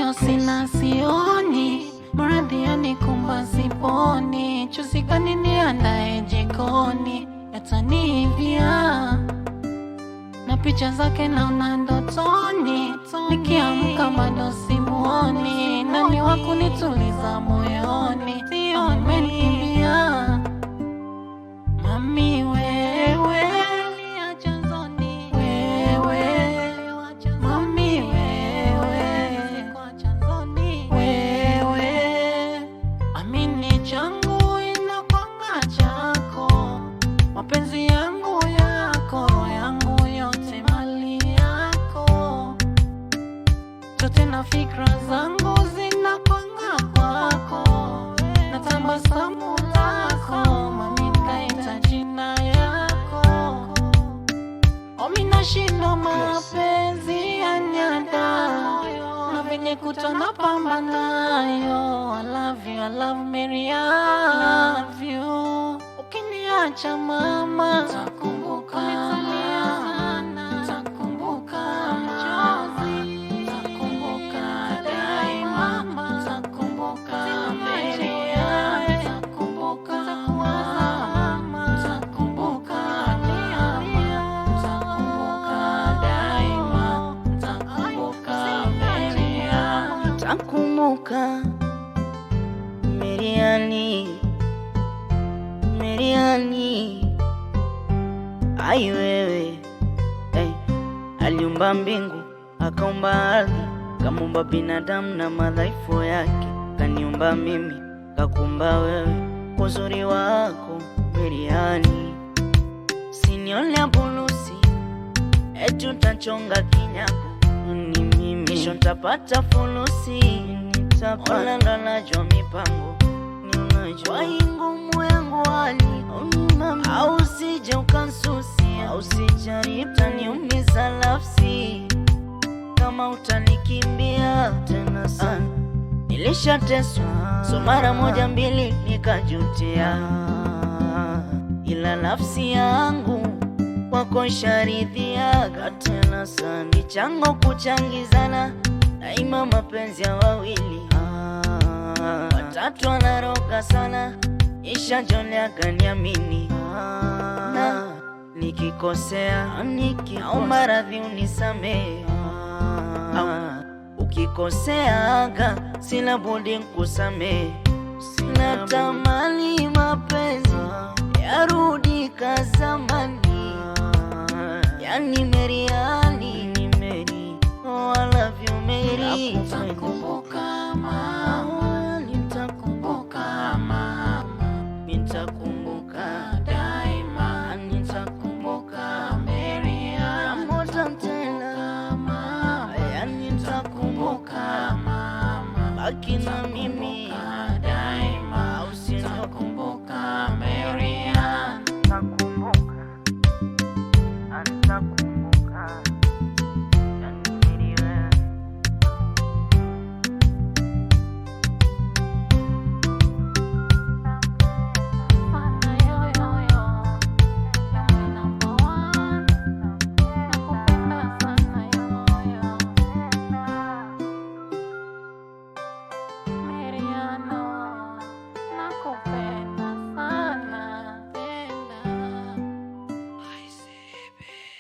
moyo sina sioni, maradhi yanikumba siponi, chuzi gani niandae jikoni yatanivia, na picha zake naona ndotoni, nikiamka bado simuoni, nani wa kunituliza moyoni, amenikimbia. Mami wewe chanzoni, mami wewe amini changu inakwanga chako, mapenzi yangu yako, roho yangu yote mali yako, zote na fikra zangu zinakwanga kwako, na tabasamu lako mami naita jina yako. Omina shindo mapenzi yanyada, na venye kutona pamba nayo. I love you, I love Mary, I love you. Ukiniacha mama takumbuka, takumbuka machozi, takumbuka daima, takumbuka Mary, takumbuka mama, takumbuka daima, takumbuka Mary, takumbuka Meriani, ai wewe, hey. Aliumba mbingu, akaumba ardhi, kamuumba binadamu na madhaifu yake, kaniumba mimi, kakumba wewe, uzuri wako Meriani. Sinione bulusi, etu tachonga kinyako, ni mimi kisho ntapata fulusi, nitapona ndo najua mipango, ni unajua ngumu yangu wali au sije ukansusi, au sijaribu taniumiza nafsi, kama utanikimbia tena sana. Nilishateswa so mara moja mbili nikajutia, ila nafsi yangu kwako sharidhia tena sana. Chango kuchangizana daima, mapenzi ya wawili, watatu anaroga sana, isha jone akaniamini, na nikikosea naomba radhi unisamehe, ukikoseaga sina budi nikusamehe. Natamani mapenzi yarudi kazamani, yani